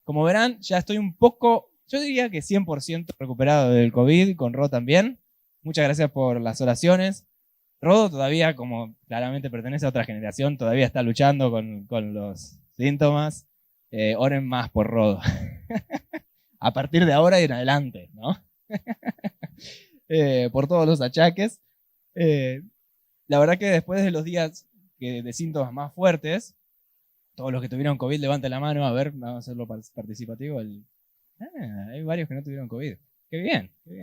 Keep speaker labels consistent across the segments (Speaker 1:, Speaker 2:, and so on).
Speaker 1: Como verán, ya estoy un poco, yo diría que 100% recuperado del COVID, con Ro también. Muchas gracias por las oraciones. Rodo todavía, como claramente pertenece a otra generación, todavía está luchando con los síntomas. Oren más por Rodo. A partir de ahora y en adelante, ¿no? Por todos los achaques. La verdad que después de los días de síntomas más fuertes, todos los que tuvieron COVID, levanten la mano, a ver, vamos a hacerlo participativo. Hay varios que no tuvieron COVID. Qué bien, qué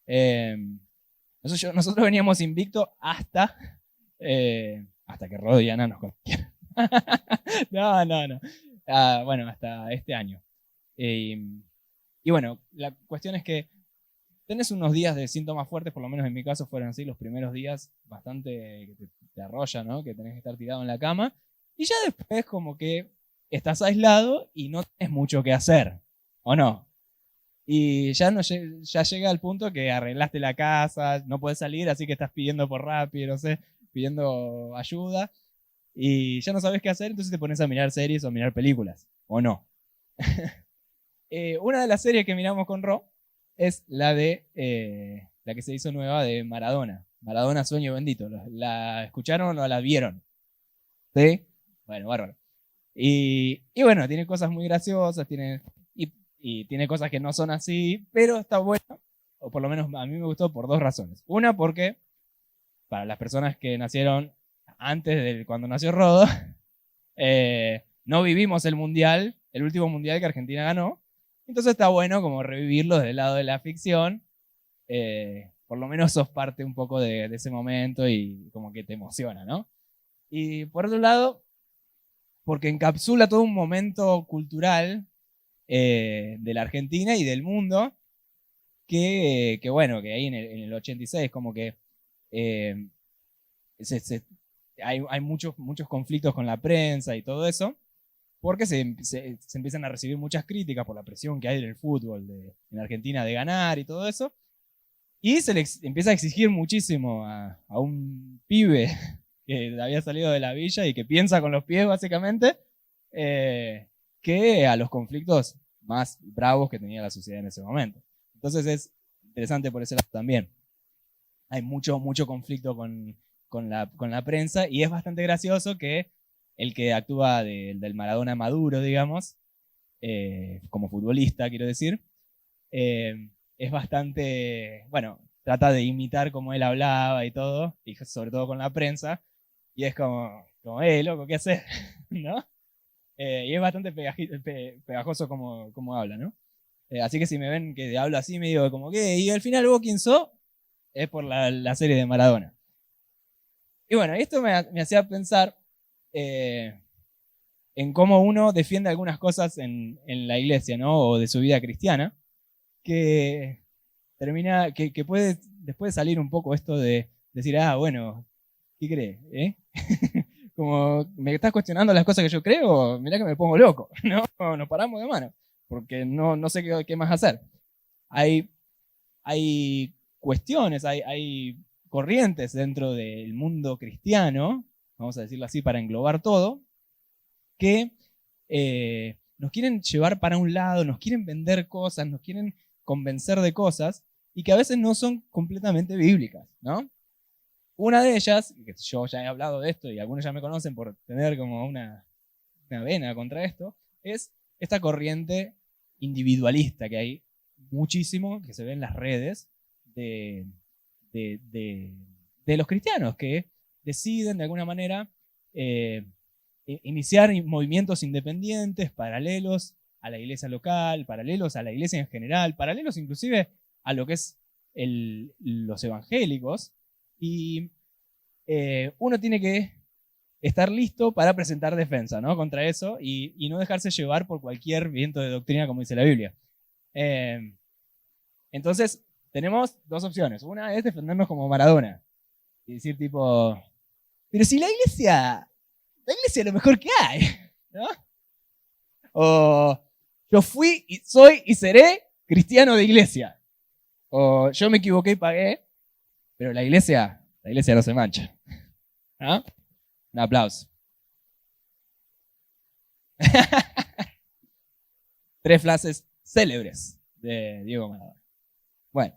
Speaker 1: bien. Nosotros veníamos invicto hasta que Rodo y Ana nos conocieron. No. Bueno, hasta este año. Y bueno, la cuestión es que tenés unos días de síntomas fuertes, por lo menos en mi caso fueron así, los primeros días bastante que te arrolla, ¿no? Que tenés que estar tirado en la cama. Y ya después como que estás aislado y no tenés mucho que hacer, ¿o no? Y ya llega al punto que arreglaste la casa, no puedes salir, así que estás pidiendo por Rappi, no sé, pidiendo ayuda. Y ya no sabes qué hacer, entonces te pones a mirar series o a mirar películas, ¿o no? Una de las series que miramos con Ro es la que se hizo nueva de Maradona. Maradona Sueño Bendito. ¿La escucharon o la vieron? ¿Sí? Bueno, bárbaro. Y bueno, tiene cosas muy graciosas, y tiene cosas que no son así, pero está buena, o por lo menos a mí me gustó por dos razones. Una, porque para las personas que nacieron antes de cuando nació Rodo, no vivimos el mundial, el último mundial que Argentina ganó, entonces está bueno como revivirlo desde el lado de la ficción. Por lo menos sos parte un poco de ese momento y como que te emociona, ¿no? Y por otro lado, porque encapsula todo un momento cultural de la Argentina y del mundo que bueno, que ahí en el 86 como que eh, hay muchos conflictos con la prensa y todo eso, porque se empiezan a recibir muchas críticas por la presión que hay en el fútbol en Argentina de ganar y todo eso, y se le empieza a exigir muchísimo a un pibe que había salido de la villa y que piensa con los pies básicamente, que a los conflictos más bravos que tenía la sociedad en ese momento. Entonces es interesante por ese lado también. Hay mucho conflicto con la prensa y es bastante gracioso que el que actúa del Maradona maduro, digamos, como futbolista, quiero decir, es bastante, bueno, trata de imitar como él hablaba y todo, y sobre todo con la prensa, y es como loco, ¿qué haces? ¿No? Y es bastante pegajoso como habla, ¿no? Así que si me ven que hablo así, me digo como que, y al final vos quién sos, es por la serie de Maradona. Y bueno, esto me hacía pensar en cómo uno defiende algunas cosas en la iglesia, ¿no? O de su vida cristiana, que que puede después salir un poco esto de decir, bueno, ¿qué crees? Como, ¿me estás cuestionando las cosas que yo creo? Mirá que me pongo loco, ¿no? Nos paramos de mano, porque no sé qué más hacer. Hay cuestiones, hay corrientes dentro del mundo cristiano, vamos a decirlo así para englobar todo, que nos quieren llevar para un lado, nos quieren vender cosas, nos quieren convencer de cosas, y que a veces no son completamente bíblicas, ¿no? Una de ellas, que yo ya he hablado de esto y algunos ya me conocen por tener como una vena contra esto, es esta corriente individualista que hay muchísimo, que se ve en las redes, de los cristianos que deciden de alguna manera iniciar movimientos independientes, paralelos a la iglesia local, paralelos a la iglesia en general, paralelos inclusive a lo que es los evangélicos, y uno tiene que estar listo para presentar defensa, ¿no? Contra eso y no dejarse llevar por cualquier viento de doctrina, como dice la Biblia. Entonces, tenemos dos opciones. Una es defendernos como Maradona y decir tipo, pero si la iglesia es lo mejor que hay, ¿no? O yo fui y soy y seré cristiano de iglesia. O yo me equivoqué y pagué, pero la iglesia no se mancha. ¿No? Un aplauso. 3 frases célebres de Diego Maradona. Bueno,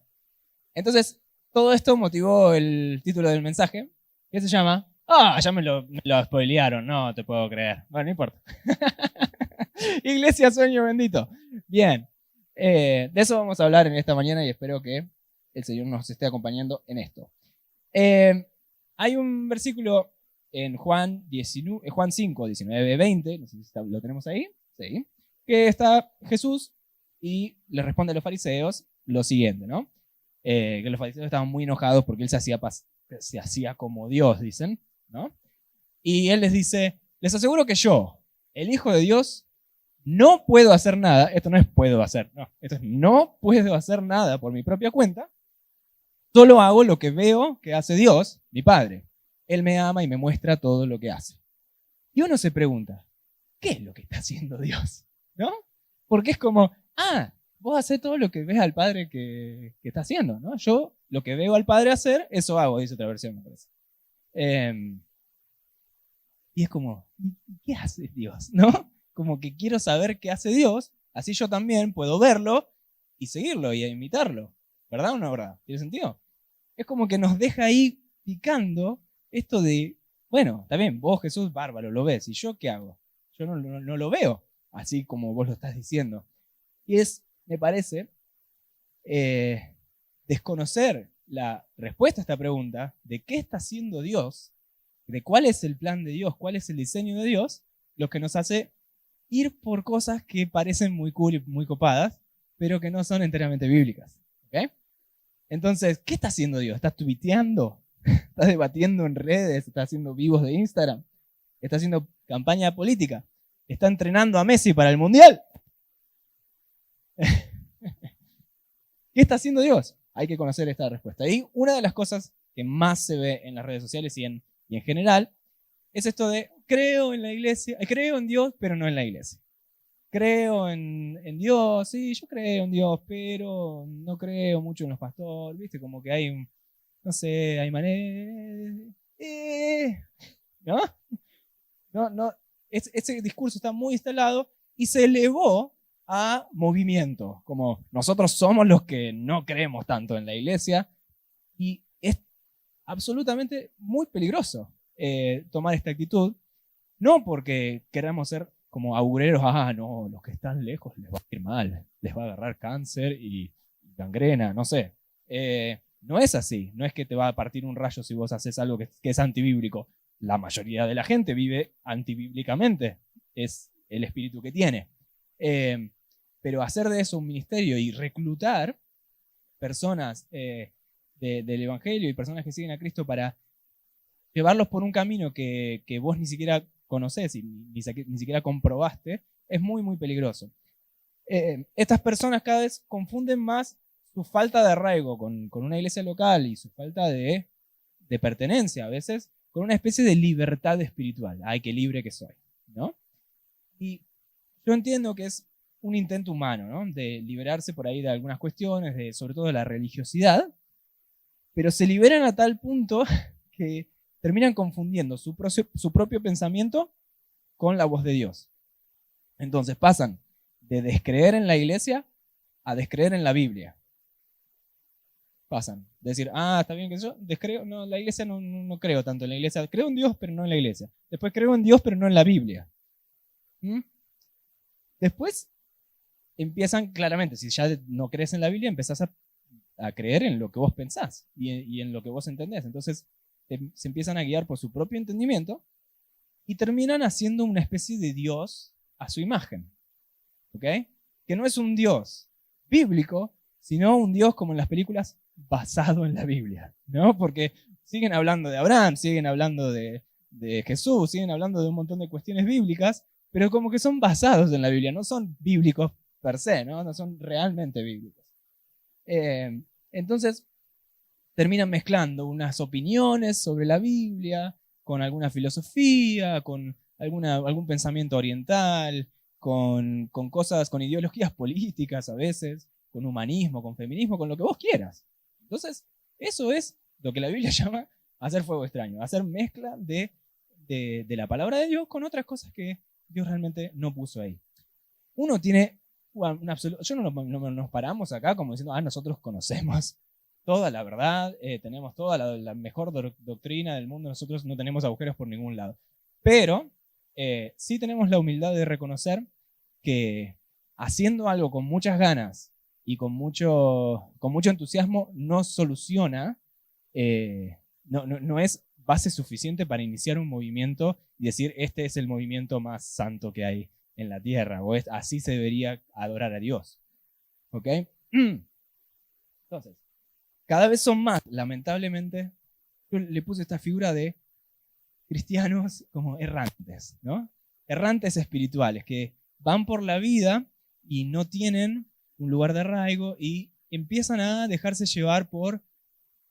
Speaker 1: entonces todo esto motivó el título del mensaje, que se llama ya me lo spoilearon, no te puedo creer. Bueno, no importa. Iglesia Sueño Bendito. Bien, de eso vamos a hablar en esta mañana y espero que el Señor nos esté acompañando en esto. Hay un versículo en Juan 5, 19, 20, no sé si lo tenemos ahí, sí, que está Jesús y le responde a los fariseos lo siguiente, ¿no? Que los fariseos estaban muy enojados porque él se hacía como Dios, dicen, ¿no? Y él les dice, les aseguro que yo, el Hijo de Dios, no puedo hacer nada, esto no es puedo hacer, no, esto es no puedo hacer nada por mi propia cuenta, solo hago lo que veo que hace Dios, mi Padre. Él me ama y me muestra todo lo que hace. Y uno se pregunta, ¿qué es lo que está haciendo Dios? ¿No? Porque es como, vos hacés todo lo que ves al Padre que está haciendo, ¿no? Yo lo que veo al Padre hacer, eso hago, dice otra versión, me parece. Y es como, ¿qué hace Dios? ¿No? Como que quiero saber qué hace Dios, así yo también puedo verlo y seguirlo y imitarlo. ¿Verdad o no verdad? ¿Tiene sentido? Es como que nos deja ahí picando esto de, bueno, está bien, vos Jesús, bárbaro, lo ves, ¿y yo qué hago? Yo no lo veo, así como vos lo estás diciendo. Y me parece, desconocer la respuesta a esta pregunta de qué está haciendo Dios, de cuál es el plan de Dios, cuál es el diseño de Dios, lo que nos hace ir por cosas que parecen muy cool y muy copadas, pero que no son enteramente bíblicas. ¿Okay? Entonces, ¿qué está haciendo Dios? ¿Está tuiteando? ¿Está debatiendo en redes? ¿Está haciendo vivos de Instagram? ¿Está haciendo campaña política? ¿Está entrenando a Messi para el Mundial? ¿Qué está haciendo Dios? Hay que conocer esta respuesta. Y una de las cosas que más se ve en las redes sociales y en general es esto de creo en la iglesia, creo en Dios, pero no en la iglesia. Creo en Dios, sí, yo creo en Dios, pero no creo mucho en los pastores, ¿viste? Como que hay, no sé, hay maneras... ¿No? No, ese discurso está muy instalado y se elevó a movimiento, como nosotros somos los que no creemos tanto en la iglesia y es absolutamente muy peligroso tomar esta actitud, no porque queramos ser como agureros, no, los que están lejos les va a ir mal, les va a agarrar cáncer y gangrena, no sé. No es así, no es que te va a partir un rayo si vos haces algo que es antibíblico. La mayoría de la gente vive antibíblicamente, es el espíritu que tiene. Pero hacer de eso un ministerio y reclutar personas del Evangelio y personas que siguen a Cristo para llevarlos por un camino que vos ni siquiera conocés y ni siquiera comprobaste, es muy, muy peligroso. Estas personas cada vez confunden más su falta de arraigo con una iglesia local y su falta de pertenencia a veces con una especie de libertad espiritual. ¡Ay, qué libre que soy! ¿No? Y yo entiendo que es un intento humano, ¿no? De liberarse por ahí de algunas cuestiones, sobre todo de la religiosidad, pero se liberan a tal punto que terminan confundiendo su propio pensamiento con la voz de Dios. Entonces pasan de descreer en la iglesia a descreer en la Biblia. Pasan. Decir, está bien que yo descreo, no, la iglesia no creo tanto en la iglesia. Creo en Dios, pero no en la iglesia. Después creo en Dios, pero no en la Biblia. Después empiezan claramente, si ya no crees en la Biblia, empezás a creer en lo que vos pensás y en lo que vos entendés. Entonces se empiezan a guiar por su propio entendimiento y terminan haciendo una especie de Dios a su imagen. ¿Ok? Que no es un Dios bíblico, sino un Dios como en las películas basado en la Biblia, ¿no? Porque siguen hablando de Abraham, siguen hablando de Jesús, siguen hablando de un montón de cuestiones bíblicas, pero como que son basados en la Biblia, no son bíblicos per se, no son realmente bíblicos. Entonces, terminan mezclando unas opiniones sobre la Biblia con alguna filosofía, con algún pensamiento oriental, con cosas, con ideologías políticas a veces, con humanismo, con feminismo, con lo que vos quieras. Entonces, eso es lo que la Biblia llama hacer fuego extraño, hacer mezcla de la palabra de Dios con otras cosas que Dios realmente no puso ahí. Uno tiene yo no nos paramos acá como diciendo, nosotros conocemos toda la verdad, tenemos toda la mejor doctrina del mundo, nosotros no tenemos agujeros por ningún lado. Pero sí tenemos la humildad de reconocer que haciendo algo con muchas ganas y con mucho entusiasmo no soluciona, no es base suficiente para iniciar un movimiento y decir, este es el movimiento más santo que hay en la tierra, o así se debería adorar a Dios. ¿Ok? Entonces, cada vez son más, lamentablemente, yo le puse esta figura de cristianos como errantes, ¿no? Errantes espirituales, que van por la vida y no tienen un lugar de arraigo y empiezan a dejarse llevar por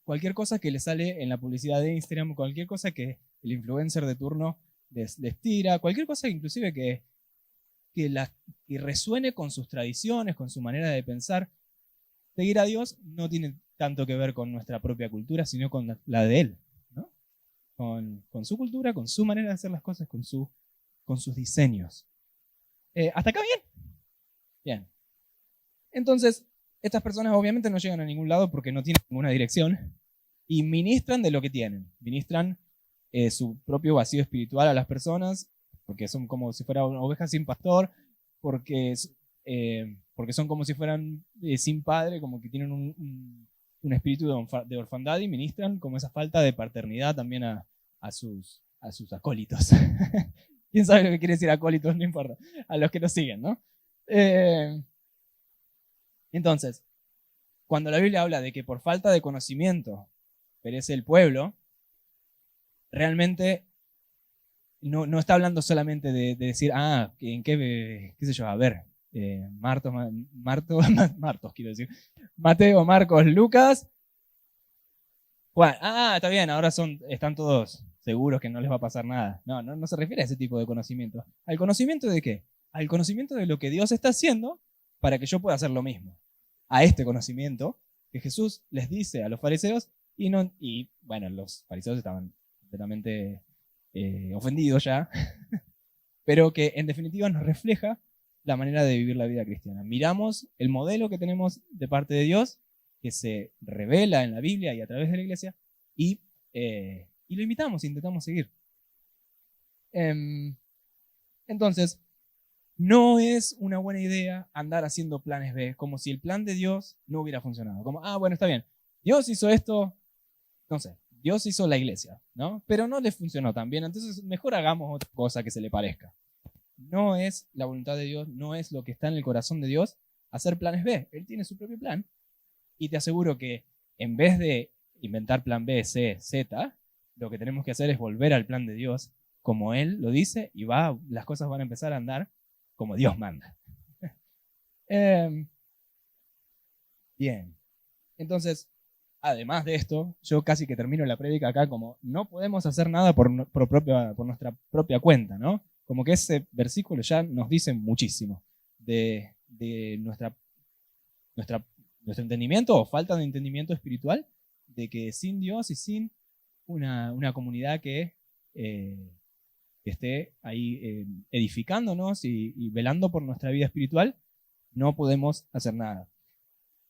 Speaker 1: cualquier cosa que les sale en la publicidad de Instagram, cualquier cosa que el influencer de turno les tira, cualquier cosa inclusive que resuene con sus tradiciones, con su manera de pensar. Seguir a Dios no tiene tanto que ver con nuestra propia cultura, sino con la de Él, ¿no? Con su cultura, con su manera de hacer las cosas, con sus diseños. ¿Hasta acá bien? Bien. Entonces, estas personas obviamente no llegan a ningún lado porque no tienen ninguna dirección y ministran de lo que tienen. Ministran su propio vacío espiritual a las personas porque son como si fueran ovejas sin pastor, porque son como si fueran sin padre, como que tienen un espíritu de orfandad y ministran como esa falta de paternidad también a sus acólitos. ¿Quién sabe lo que quiere decir acólitos? No importa. A los que nos siguen, ¿no? Entonces, cuando la Biblia habla de que por falta de conocimiento perece el pueblo, realmente no está hablando solamente de decir, ¿en qué sé yo? A ver, Martos, quiero decir. Mateo, Marcos, Lucas. Juan, está bien, ahora están todos seguros que no les va a pasar nada. No se refiere a ese tipo de conocimiento. ¿Al conocimiento de qué? Al conocimiento de lo que Dios está haciendo para que yo pueda hacer lo mismo. A este conocimiento que Jesús les dice a los fariseos y bueno, los fariseos estaban completamente ofendidos ya, pero que en definitiva nos refleja la manera de vivir la vida cristiana. Miramos el modelo que tenemos de parte de Dios, que se revela en la Biblia y a través de la iglesia, y lo imitamos, intentamos seguir. Entonces, no es una buena idea andar haciendo planes B, como si el plan de Dios no hubiera funcionado. Como, bueno, está bien, Dios hizo esto, no sé, Dios hizo la iglesia, ¿no? Pero no le funcionó tan bien, entonces mejor hagamos otra cosa que se le parezca. No es la voluntad de Dios, no es lo que está en el corazón de Dios hacer planes B. Él tiene su propio plan y te aseguro que en vez de inventar plan B, C, Z, lo que tenemos que hacer es volver al plan de Dios como Él lo dice y las cosas van a empezar a andar como Dios manda. Bien. Entonces, además de esto, yo casi que termino la prédica acá como no podemos hacer nada por nuestra propia cuenta, ¿no? Como que ese versículo ya nos dice muchísimo de nuestro entendimiento o falta de entendimiento espiritual, de que sin Dios y sin una comunidad que esté ahí edificándonos y velando por nuestra vida espiritual, no podemos hacer nada.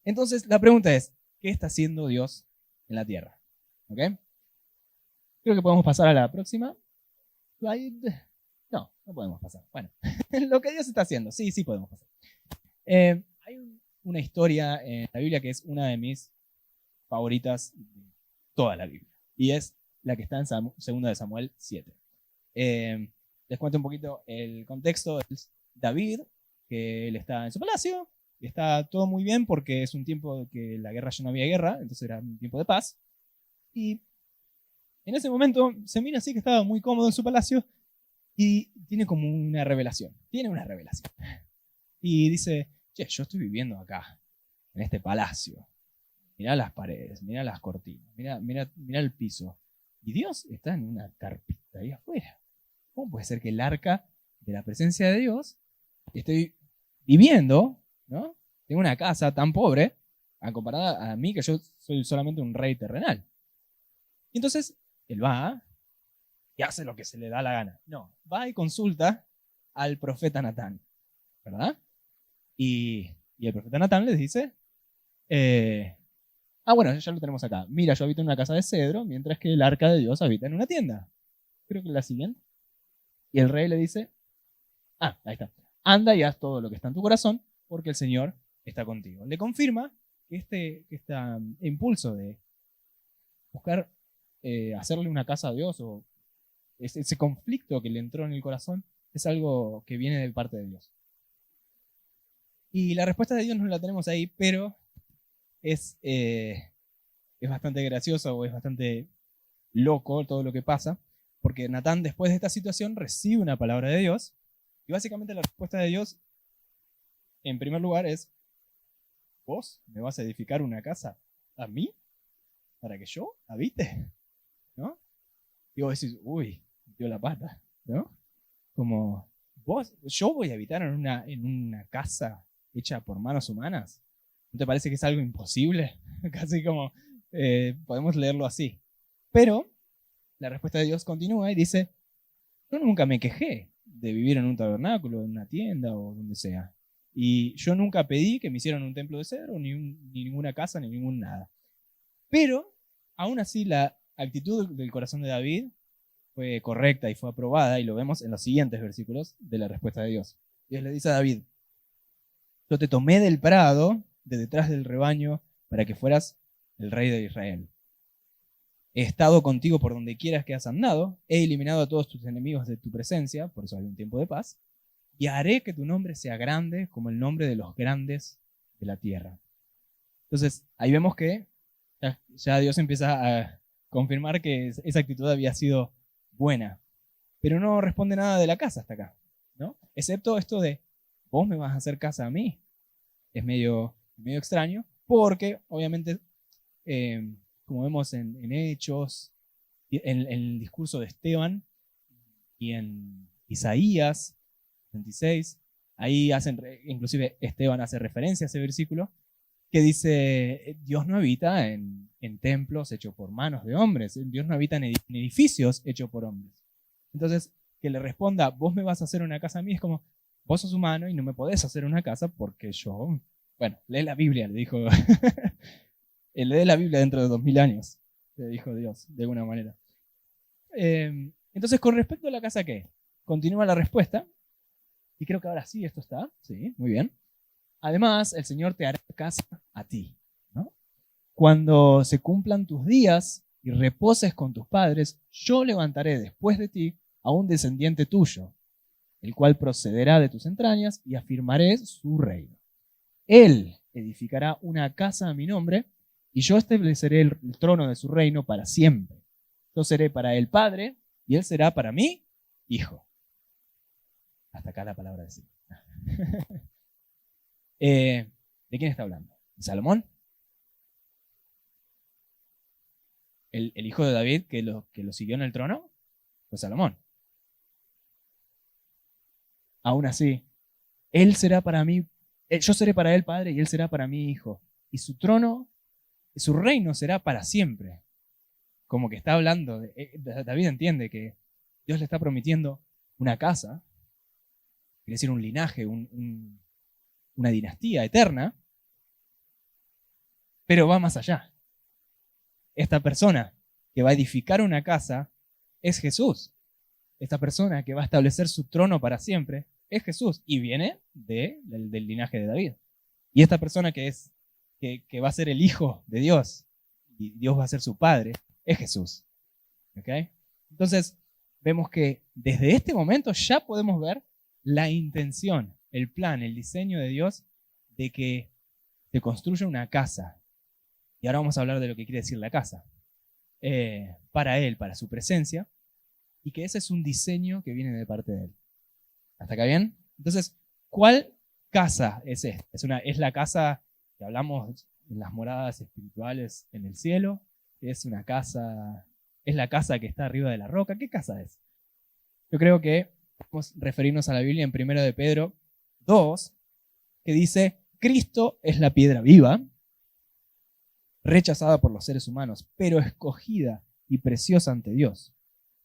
Speaker 1: Entonces, la pregunta es, ¿qué está haciendo Dios en la tierra? ¿Ok? Creo que podemos pasar a la próxima slide. No podemos pasar. Bueno, lo que Dios está haciendo, sí podemos pasar. Hay una historia en la Biblia que es una de mis favoritas de toda la Biblia, y es la que está en 2 de Samuel 7. Les cuento un poquito el contexto. Es David, que él está en su palacio, y está todo muy bien porque es un tiempo que la guerra ya no había guerra, entonces era un tiempo de paz. Y en ese momento se mira así que estaba muy cómodo en su palacio y tiene como una revelación. Y dice, yo estoy viviendo acá, en este palacio. Mirá las paredes, mirá las cortinas, mirá el piso. Y Dios está en una carpita ahí afuera. ¿Cómo puede ser que el arca de la presencia de Dios estoy viviendo, ¿no? Tengo una casa tan pobre, comparada a mí, que yo soy solamente un rey terrenal? Y entonces, él va y hace lo que se le da la gana. No, va y consulta al profeta Natán, ¿verdad? Y el profeta Natán les dice, bueno, ya lo tenemos acá. Mira, yo habito en una casa de cedro, mientras que el arca de Dios habita en una tienda. Creo que es la siguiente. Y el rey le dice, ahí está. Anda y haz todo lo que está en tu corazón, porque el Señor está contigo. Le confirma que este impulso de buscar hacerle una casa a Dios, o ese conflicto que le entró en el corazón, es algo que viene de parte de Dios. Y la respuesta de Dios no la tenemos ahí, pero es bastante gracioso, o es bastante loco todo lo que pasa, porque Natán, después de esta situación, recibe una palabra de Dios, y básicamente la respuesta de Dios, en primer lugar, es: ¿vos me vas a edificar una casa a mí para que yo habite? ¿No? Y vos decís, uy, dio la pata, ¿no? Como, yo voy a habitar en una casa hecha por manos humanas. ¿No te parece que es algo imposible? Casi como podemos leerlo así. Pero la respuesta de Dios continúa y dice: yo nunca me quejé de vivir en un tabernáculo, en una tienda o donde sea. Y yo nunca pedí que me hicieran un templo de cedro, ni ninguna casa, ni ningún nada. Pero, aún así, la actitud del corazón de David fue correcta y fue aprobada, y lo vemos en los siguientes versículos de la respuesta de Dios. Dios le dice a David: yo te tomé del prado, de detrás del rebaño, para que fueras el rey de Israel. He estado contigo por donde quieras que has andado, he eliminado a todos tus enemigos de tu presencia, por eso hay un tiempo de paz, y haré que tu nombre sea grande como el nombre de los grandes de la tierra. Entonces, ahí vemos que ya Dios empieza a confirmar que esa actitud había sido buena, pero no responde nada de la casa hasta acá, ¿no? Excepto esto de: vos me vas a hacer casa a mí. Es medio extraño, porque obviamente, como vemos en Hechos, en el discurso de Esteban y en Isaías 26, ahí inclusive Esteban hace referencia a ese versículo, que dice: Dios no habita en templos hechos por manos de hombres, Dios no habita en edificios hechos por hombres. Entonces, que le responda: vos me vas a hacer una casa a mí, es como: vos sos humano y no me podés hacer una casa porque yo... Bueno, lee la Biblia, le dijo. Lee la Biblia dentro de 2000 años, le dijo Dios, de alguna manera. Entonces, con respecto a la casa, ¿qué? Continúa la respuesta, y creo que ahora sí esto está, sí, muy bien. Además, el Señor te hará casa a ti, ¿no? Cuando se cumplan tus días y reposes con tus padres, yo levantaré después de ti a un descendiente tuyo, el cual procederá de tus entrañas, y afirmaré su reino. Él edificará una casa a mi nombre, y yo estableceré el trono de su reino para siempre. Yo seré para él padre, y él será para mí hijo. Hasta acá la palabra de sí. ¿De quién está hablando? ¿De Salomón? ¿El hijo de David que lo siguió en el trono? Fue Salomón. Aún así, él será para mí, yo seré para él padre y él será para mí hijo. Y su trono, su reino será para siempre. Como que está hablando, David entiende que Dios le está prometiendo una casa, quiere decir un linaje, una dinastía eterna, pero va más allá. Esta persona que va a edificar una casa es Jesús. Esta persona que va a establecer su trono para siempre es Jesús, y viene del linaje de David. Y esta persona que va a ser el hijo de Dios, y Dios va a ser su padre, es Jesús. ¿Okay? Entonces, vemos que desde este momento ya podemos ver la intención, el plan, el diseño de Dios de que se construya una casa. Y ahora vamos a hablar de lo que quiere decir la casa. Para Él, para su presencia, y que ese es un diseño que viene de parte de Él. ¿Hasta acá bien? Entonces, ¿cuál casa es esta? ¿Es la casa que hablamos en las moradas espirituales en el cielo? ¿Es una casa? ¿Es la casa que está arriba de la roca? ¿Qué casa es? Yo creo que podemos referirnos a la Biblia en 1 de Pedro 2, que dice: Cristo es la piedra viva, rechazada por los seres humanos, pero escogida y preciosa ante Dios.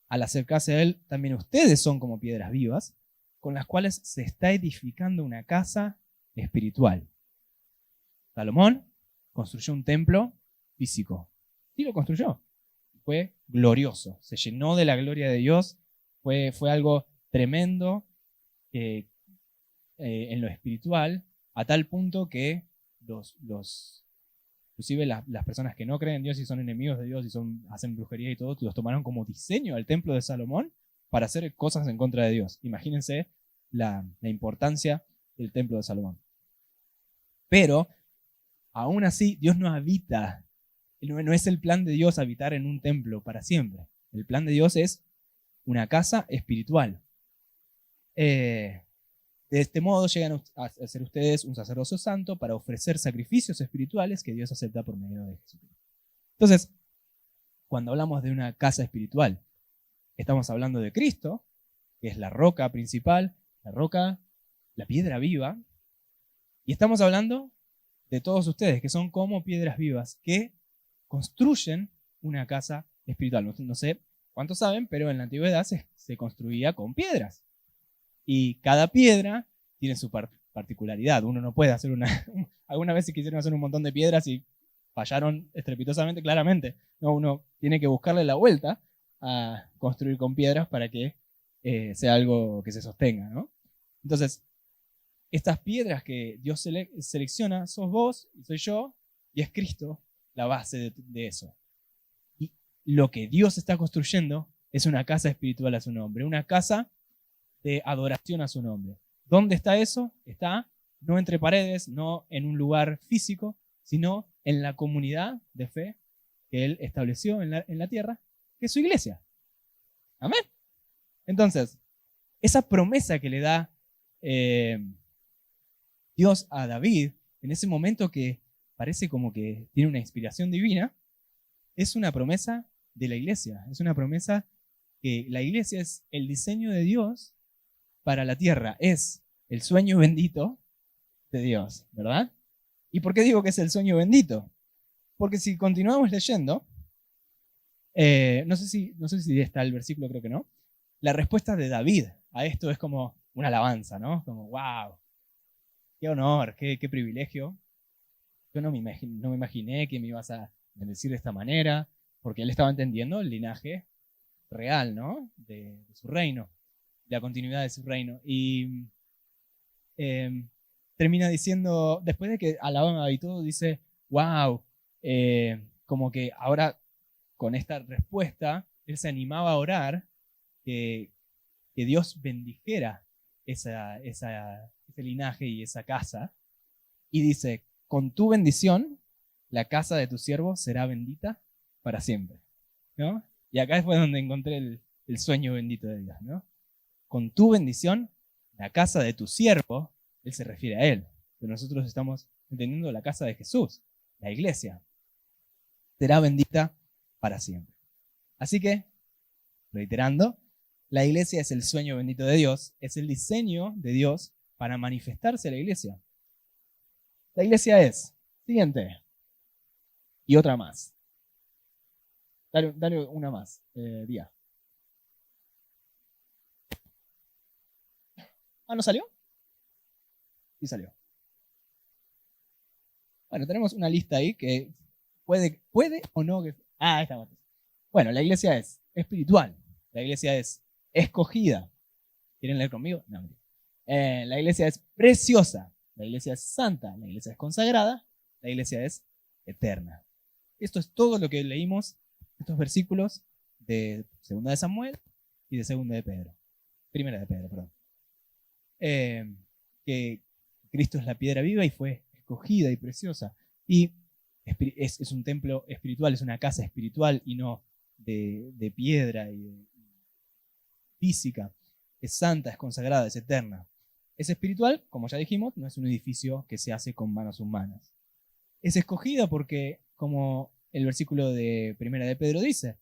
Speaker 1: Al acercarse a Él, también ustedes son como piedras vivas, con las cuales se está edificando una casa espiritual. Salomón construyó un templo físico. Sí lo construyó. Fue glorioso. Se llenó de la gloria de Dios. Fue algo tremendo en lo espiritual, a tal punto que inclusive las personas que no creen en Dios y son enemigos de Dios y hacen brujería y todo, los tomaron como diseño al templo de Salomón para hacer cosas en contra de Dios. Imagínense la importancia del templo de Salomón. Pero, aún así, Dios no habita, no es el plan de Dios habitar en un templo para siempre. El plan de Dios es una casa espiritual. De este modo llegan a ser ustedes un sacerdocio santo para ofrecer sacrificios espirituales que Dios acepta por medio de Jesucristo. Entonces, cuando hablamos de una casa espiritual, estamos hablando de Cristo, que es la roca principal, la piedra viva, y estamos hablando de todos ustedes, que son como piedras vivas, que construyen una casa espiritual. No sé cuántos saben, pero en la antigüedad se construía con piedras. Y cada piedra tiene su particularidad. Uno no puede hacer alguna vez quisieron hacer un montón de piedras y fallaron estrepitosamente, claramente. No, uno tiene que buscarle la vuelta a construir con piedras para que sea algo que se sostenga, ¿no? Entonces, estas piedras que Dios selecciona, sos vos y soy yo, y es Cristo la base de eso. Y lo que Dios está construyendo es una casa espiritual a su nombre, una casa de adoración a su nombre. ¿Dónde está eso? Está no entre paredes, no en un lugar físico, sino en la comunidad de fe que Él estableció en la tierra, que es su iglesia. Amén. Entonces, esa promesa que le da Dios a David, en ese momento que parece como que tiene una inspiración divina, es una promesa de la iglesia. Es una promesa que la iglesia es el diseño de Dios para la tierra. Es el sueño bendito de Dios, ¿verdad? ¿Y por qué digo que es el sueño bendito? Porque si continuamos leyendo, no sé si está el versículo, creo que no. La respuesta de David a esto es como una alabanza, ¿no? Como, wow, qué honor, qué privilegio. Yo no me imaginé que me ibas a bendecir de esta manera, porque él estaba entendiendo el linaje real, ¿no? De su reino, la continuidad de su reino. Y termina diciendo, después de que alababa y todo, dice, wow, como que ahora con esta respuesta, él se animaba a orar que Dios bendijera ese linaje y esa casa. Y dice, con tu bendición, la casa de tu siervo será bendita para siempre, ¿no? Y acá fue donde encontré el sueño bendito de Dios, ¿no? Con tu bendición, la casa de tu siervo, él se refiere a él, pero nosotros estamos entendiendo la casa de Jesús, la iglesia, será bendita para siempre. Así que, reiterando, la iglesia es el sueño bendito de Dios, es el diseño de Dios para manifestarse a la iglesia. La iglesia es, siguiente, y otra más. Dale una más, Día. ¿No salió? Sí salió. Bueno, tenemos una lista ahí que puede o no. Ahí está. Bueno, la iglesia es espiritual. La iglesia es escogida. ¿Quieren leer conmigo? No. La iglesia es preciosa. La iglesia es santa. La iglesia es consagrada. La iglesia es eterna. Esto es todo lo que leímos, estos versículos de 2 de Samuel y de 2 de Pedro. 1 de Pedro, perdón. Que Cristo es la piedra viva y fue escogida y preciosa. Y es un templo espiritual, es una casa espiritual y no de piedra y física. Es santa, es consagrada, es eterna. Es espiritual, como ya dijimos, no es un edificio que se hace con manos humanas. Es escogida porque, como el versículo de 1 de Pedro dice,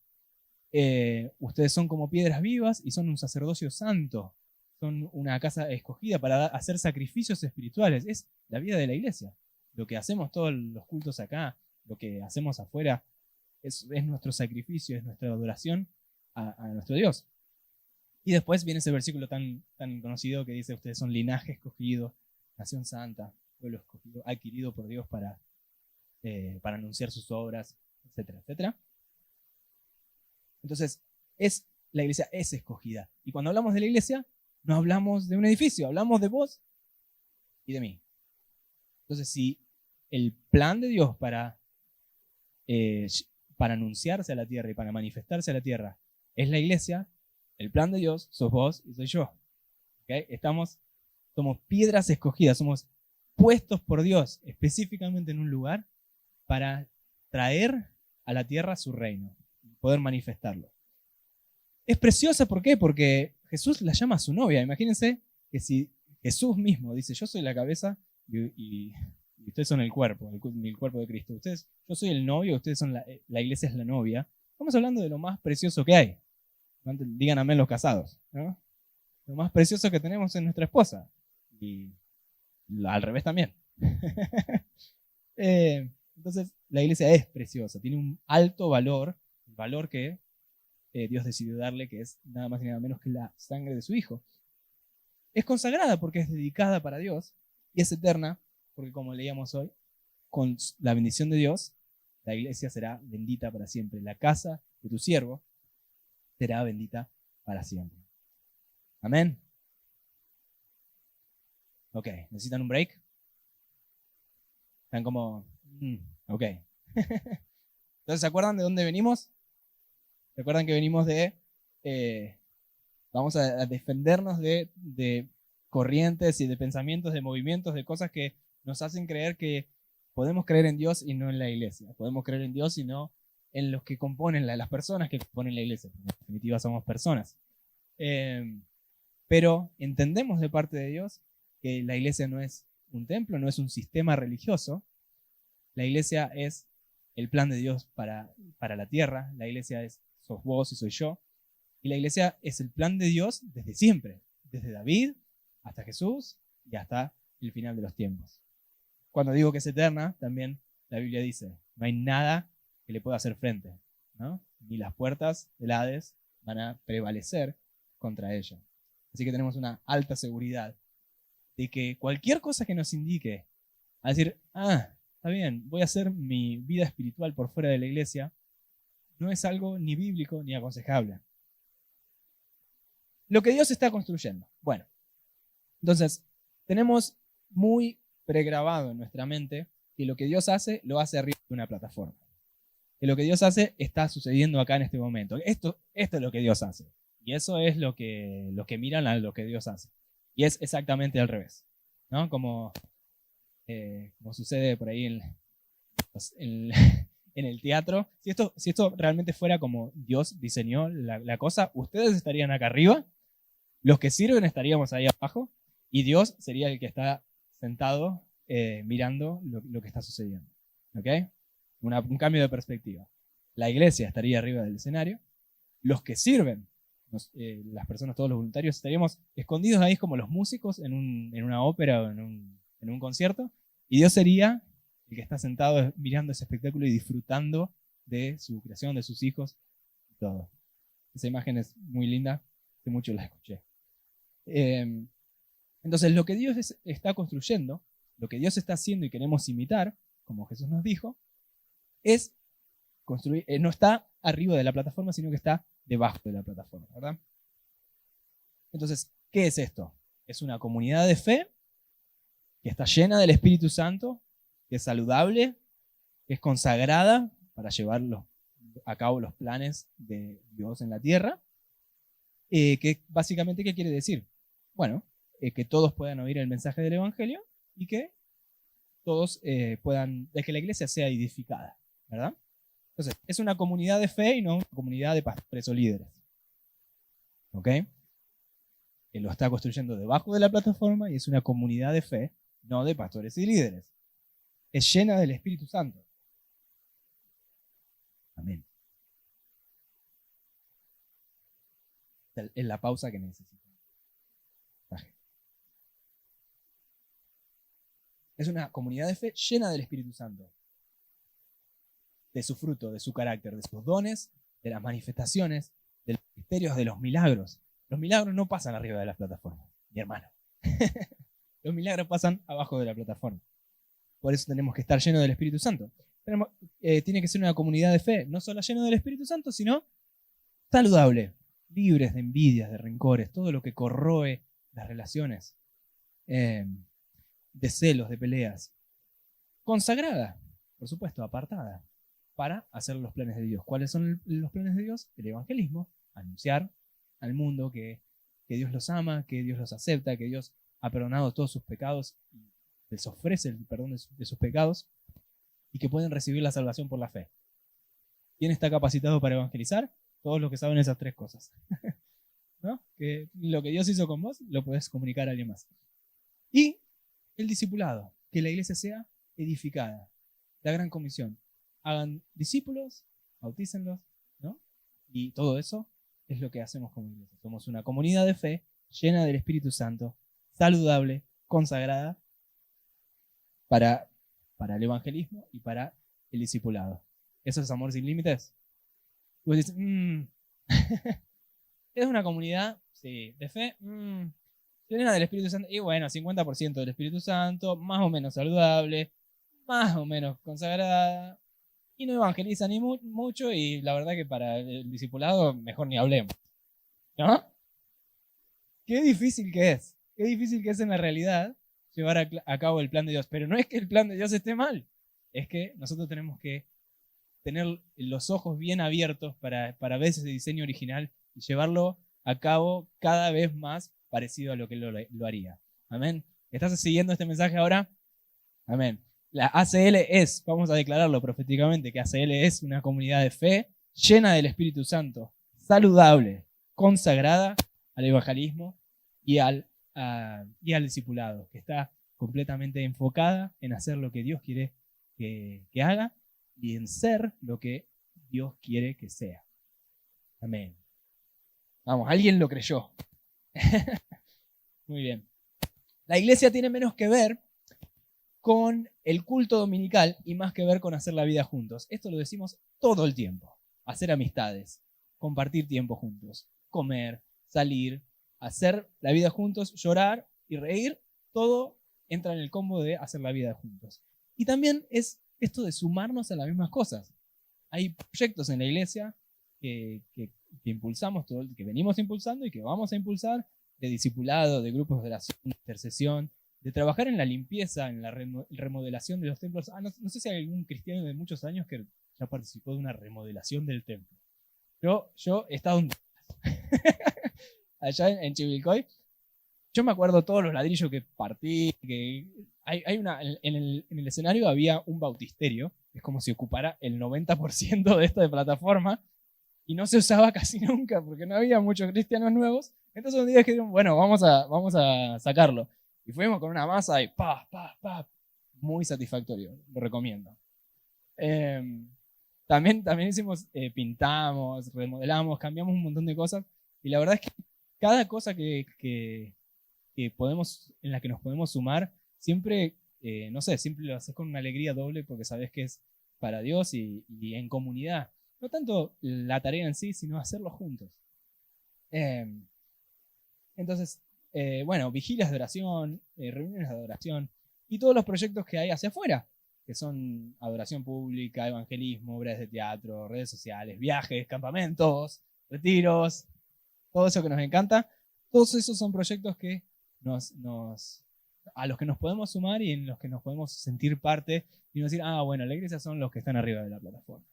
Speaker 1: ustedes son como piedras vivas y son un sacerdocio santo. Son una casa escogida para hacer sacrificios espirituales. Es la vida de la iglesia. Lo que hacemos todos los cultos acá, lo que hacemos afuera, es nuestro sacrificio, es nuestra adoración a nuestro Dios. Y después viene ese versículo tan conocido que dice, ustedes son linaje escogido, nación santa, pueblo escogido, adquirido por Dios para anunciar sus obras, etcétera, etcétera. Entonces, la iglesia es escogida. Y cuando hablamos de la iglesia, no hablamos de un edificio, hablamos de vos y de mí. Entonces, si el plan de Dios para anunciarse a la tierra y para manifestarse a la tierra es la iglesia, el plan de Dios sos vos y soy yo. ¿Okay? Somos piedras escogidas, somos puestos por Dios específicamente en un lugar para traer a la tierra su reino, poder manifestarlo. Es preciosa, ¿por qué? Porque Jesús la llama a su novia. Imagínense que si Jesús mismo dice, yo soy la cabeza y ustedes son el cuerpo de Cristo. Yo soy el novio, ustedes son la iglesia es la novia. Estamos hablando de lo más precioso que hay. Digan amén los casados, ¿no? Lo más precioso que tenemos es nuestra esposa. Y al revés también. Entonces, la iglesia es preciosa, tiene un alto valor, el valor que Dios decidió darle, que es nada más y nada menos que la sangre de su Hijo. Es consagrada porque es dedicada para Dios y es eterna porque, como leíamos hoy, con la bendición de Dios, la iglesia será bendita para siempre. La casa de tu siervo será bendita para siempre. Amén. Ok, ¿necesitan un break? Están como... ok. Entonces, ¿se acuerdan de dónde venimos? ¿Se acuerdan que venimos de... vamos a defendernos de corrientes y de pensamientos, de movimientos, de cosas que nos hacen creer que podemos creer en Dios y no en la iglesia. Podemos creer en Dios y no en los que componen, las personas que componen la iglesia. En definitiva, somos personas. Pero entendemos de parte de Dios que la iglesia no es un templo, no es un sistema religioso. La iglesia es el plan de Dios para la tierra. La iglesia sos vos y soy yo. Y la iglesia es el plan de Dios desde siempre, desde David hasta Jesús y hasta el final de los tiempos. Cuando digo que es eterna, también la Biblia dice, no hay nada que le pueda hacer frente, ¿no? Ni las puertas del Hades van a prevalecer contra ella. Así que tenemos una alta seguridad de que cualquier cosa que nos indique a decir, está bien, voy a hacer mi vida espiritual por fuera de la iglesia, no es algo ni bíblico ni aconsejable. Lo que Dios está construyendo. Bueno, entonces, tenemos muy pregrabado en nuestra mente que lo que Dios hace, lo hace arriba de una plataforma. Que lo que Dios hace está sucediendo acá en este momento. Esto es lo que Dios hace. Y eso es lo que miran a lo que Dios hace. Y es exactamente al revés, ¿no? Como sucede por ahí en el teatro. Si esto realmente fuera como Dios diseñó la cosa, ustedes estarían acá arriba, los que sirven estaríamos ahí abajo, y Dios sería el que está sentado mirando lo que está sucediendo. ¿Ok? Un cambio de perspectiva. La iglesia estaría arriba del escenario, los que sirven, las personas, todos los voluntarios, estaríamos escondidos ahí como los músicos en una ópera o en un concierto, y Dios sería el que está sentado mirando ese espectáculo y disfrutando de su creación, de sus hijos y todo. Esa imagen es muy linda, hace mucho la escuché. Entonces, lo que Dios está construyendo, lo que Dios está haciendo y queremos imitar, como Jesús nos dijo, es construir, no está arriba de la plataforma, sino que está debajo de la plataforma, ¿verdad? Entonces, ¿qué es esto? Es una comunidad de fe que está llena del Espíritu Santo, que es saludable, que es consagrada para llevar a cabo los planes de Dios en la tierra. Que básicamente, ¿qué quiere decir? Bueno, que todos puedan oír el mensaje del Evangelio y que todos que la iglesia sea edificada, ¿verdad? Entonces, es una comunidad de fe y no una comunidad de pastores o líderes. ¿Ok? Él lo está construyendo debajo de la plataforma y es una comunidad de fe, no de pastores y líderes. Es llena del Espíritu Santo. Amén. Es la pausa que necesito. Es una comunidad de fe llena del Espíritu Santo. De su fruto, de su carácter, de sus dones, de las manifestaciones, de los misterios, de los milagros. Los milagros no pasan arriba de las plataformas, mi hermano. Los milagros pasan abajo de la plataforma. Por eso tenemos que estar llenos del Espíritu Santo. Tiene que ser una comunidad de fe, no solo lleno del Espíritu Santo, sino saludable, libres de envidias, de rencores, todo lo que corroe las relaciones, de celos, de peleas. Consagrada, por supuesto, apartada, para hacer los planes de Dios. ¿Cuáles son los planes de Dios? El evangelismo, anunciar al mundo que Dios los ama, que Dios los acepta, que Dios ha perdonado todos sus pecados y les ofrece el perdón de sus pecados y que pueden recibir la salvación por la fe. ¿Quién está capacitado para evangelizar? Todos los que saben esas tres cosas. ¿No? Que lo que Dios hizo con vos lo podés comunicar a alguien más. Y el discipulado, que la iglesia sea edificada. La gran comisión. Hagan discípulos, bautícenlos, ¿no? Y todo eso es lo que hacemos como iglesia. Somos una comunidad de fe llena del Espíritu Santo, saludable, consagrada para el evangelismo y para el discipulado. ¿Eso es amor sin límites? Tú dices, es una comunidad, sí, de fe, llena del Espíritu Santo, y bueno, 50% del Espíritu Santo, más o menos saludable, más o menos consagrada, y no evangeliza ni mucho, y la verdad que para el discipulado mejor ni hablemos, ¿no? Qué difícil que es en la realidad llevar a cabo el plan de Dios, pero no es que el plan de Dios esté mal, es que nosotros tenemos que tener los ojos bien abiertos para ver ese diseño original y llevarlo a cabo cada vez más parecido a lo que lo haría. Amén. ¿Estás siguiendo este mensaje ahora? Amén. La ACL es, vamos a declararlo proféticamente, que ACL es una comunidad de fe llena del Espíritu Santo, saludable, consagrada al evangelismo y al discipulado, que está completamente enfocada en hacer lo que Dios quiere que haga y en ser lo que Dios quiere que sea. Amén. Vamos, alguien lo creyó. Muy bien. La iglesia tiene menos que ver con el culto dominical y más que ver con hacer la vida juntos. Esto lo decimos todo el tiempo. Hacer amistades, compartir tiempo juntos, comer, salir, hacer la vida juntos, llorar y reír, todo entra en el combo de hacer la vida juntos. Y también es esto de sumarnos a las mismas cosas. Hay proyectos en la iglesia que impulsamos, que venimos impulsando y que vamos a impulsar, de discipulado, de grupos de oración, de intercesión, de trabajar en la limpieza, en la remodelación de los templos. No sé si hay algún cristiano de muchos años que ya participó de una remodelación del templo. Yo he estado allá en Chivilcoy. Yo me acuerdo todos los ladrillos que partí, que en el escenario había un bautisterio, es como si ocupara el 90% de esta de plataforma, y no se usaba casi nunca porque no había muchos cristianos nuevos. Entonces un día dijeron, bueno, vamos a sacarlo. Y fuimos con una masa y muy satisfactorio, lo recomiendo. También hicimos, pintamos, remodelamos, cambiamos un montón de cosas, y la verdad es que cada cosa que en la que nos podemos sumar, siempre, no sé, siempre lo haces con una alegría doble porque sabes que es para Dios y en comunidad. No tanto la tarea en sí, sino hacerlo juntos. Entonces, bueno, vigilias de oración, reuniones de adoración y todos los proyectos que hay hacia afuera, que son adoración pública, evangelismo, obras de teatro, redes sociales, viajes, campamentos, retiros, todo eso que nos encanta. Todos esos son proyectos que a los que nos podemos sumar y en los que nos podemos sentir parte y no decir, bueno, la iglesia son los que están arriba de la plataforma.